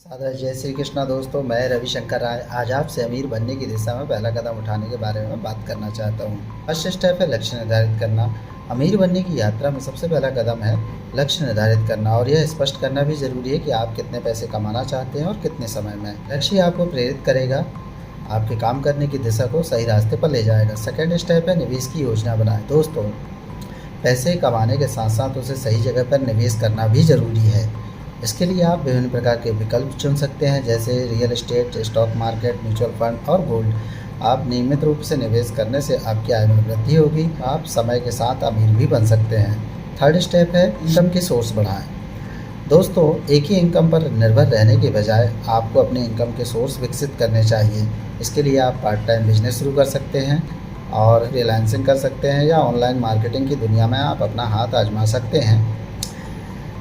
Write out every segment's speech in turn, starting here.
सादर जय श्री कृष्णा दोस्तों, मैं रविशंकर राय आज आपसे अमीर बनने की दिशा में पहला कदम उठाने के बारे में बात करना चाहता हूँ। फर्स्ट स्टेप है लक्ष्य निर्धारित करना। अमीर बनने की यात्रा में सबसे पहला कदम है लक्ष्य निर्धारित करना, और यह स्पष्ट करना भी जरूरी है कि आप कितने पैसे कमाना चाहते हैं और कितने समय में। लक्ष्य आपको प्रेरित करेगा, आपके काम करने की दिशा को सही रास्ते पर ले जाएगा। सेकेंड स्टेप है निवेश की योजना बनाएं। दोस्तों, पैसे कमाने के साथ साथ उसे सही जगह पर निवेश करना भी ज़रूरी है। इसके लिए आप विभिन्न प्रकार के विकल्प चुन सकते हैं, जैसे real estate, stock market, mutual fund और गोल्ड। आप नियमित रूप से निवेश करने से आपकी आय में वृद्धि होगी, आप समय के साथ अमीर भी बन सकते हैं। थर्ड स्टेप है इनकम की सोर्स बढ़ाएं। दोस्तों, एक ही इनकम पर निर्भर रहने के बजाय आपको अपने इनकम के सोर्स विकसित करने चाहिए। इसके लिए आप पार्ट टाइम बिजनेस शुरू कर सकते हैं और फ्रीलांसिंग कर सकते हैं, या ऑनलाइन मार्केटिंग की दुनिया में आप अपना हाथ आजमा सकते हैं।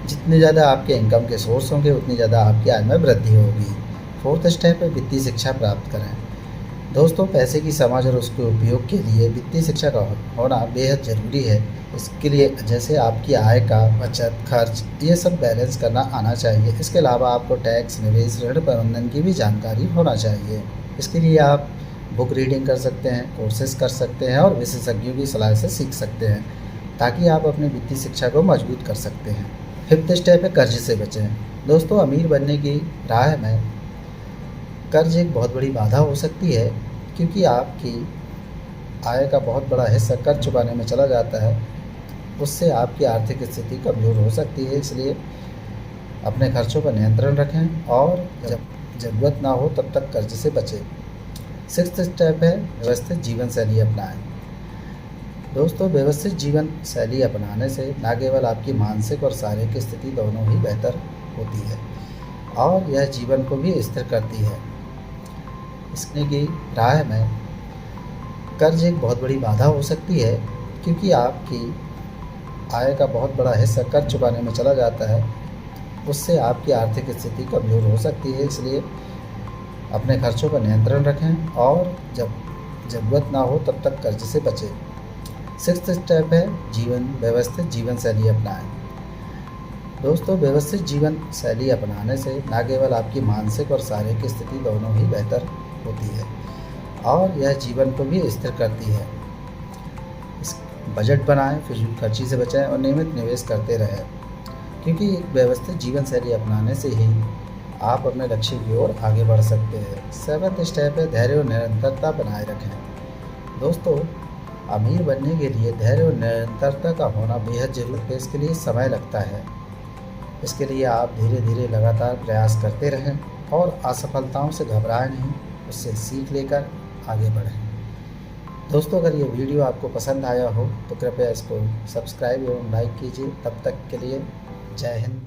जितने ज़्यादा आपके इनकम के सोर्स होंगे उतनी ज़्यादा आपकी आय में वृद्धि होगी। फोर्थ स्टेप है वित्तीय शिक्षा प्राप्त करें। दोस्तों, पैसे की समझ और उसके उपयोग के लिए वित्तीय शिक्षा का होना बेहद ज़रूरी है। इसके लिए जैसे आपकी आय का बचत, खर्च, ये सब बैलेंस करना आना चाहिए। इसके अलावा आपको टैक्स, निवेश, ऋण प्रबंधन की भी जानकारी होना चाहिए। इसके लिए आप बुक रीडिंग कर सकते हैं, कोर्सेज कर सकते हैं और विशेषज्ञों की सलाह से सीख सकते हैं, ताकि आप अपनी वित्तीय शिक्षा को मजबूत कर सकते हैं। फिफ्थ स्टेप है कर्ज से बचें। दोस्तों, अमीर बनने की राह में कर्ज एक बहुत बड़ी बाधा हो सकती है, क्योंकि आपकी आय का बहुत बड़ा हिस्सा कर्ज चुकाने में चला जाता है। उससे आपकी आर्थिक स्थिति कमज़ोर हो सकती है। इसलिए अपने खर्चों पर नियंत्रण रखें और जब ज़रूरत ना हो तब तक कर्ज से बचें। सिक्स्थ स्टेप है व्यवस्थित जीवन शैली अपनाएं। दोस्तों, व्यवस्थित जीवन शैली अपनाने से न केवल आपकी मानसिक और शारीरिक स्थिति दोनों ही बेहतर होती है, और यह जीवन को भी स्थिर करती है। इसने की राह में कर्ज एक बहुत बड़ी बाधा हो सकती है, क्योंकि आपकी आय का बहुत बड़ा हिस्सा कर्ज चुकाने में चला जाता है। उससे आपकी आर्थिक स्थिति कमज़ोर हो सकती है। इसलिए अपने खर्चों पर नियंत्रण रखें और जब ज़रूरत ना हो तब तक कर्ज से बचें। सिक्स्थ स्टेप है व्यवस्थित जीवन शैली अपनाएं। दोस्तों, व्यवस्थित जीवन शैली अपनाने से न केवल आपकी मानसिक और शारीरिक स्थिति दोनों ही बेहतर होती है, और यह जीवन को भी स्थिर करती है। बजट बनाएं, फिजूल खर्ची से बचाएं और नियमित निवेश करते रहें, क्योंकि व्यवस्थित जीवन शैली अपनाने से ही आप अपने लक्ष्य की ओर आगे बढ़ सकते हैं। सेवंथ स्टेप है धैर्य और निरंतरता बनाए रखें। दोस्तों, अमीर बनने के लिए धैर्य और निरंतरता का होना बेहद जरूरी है। इसके लिए समय लगता है। इसके लिए आप धीरे धीरे लगातार प्रयास करते रहें और असफलताओं से घबराएं नहीं, उससे सीख लेकर आगे बढ़ें। दोस्तों, अगर ये वीडियो आपको पसंद आया हो तो कृपया इसको सब्सक्राइब एवं लाइक कीजिए। तब तक के लिए जय हिंद।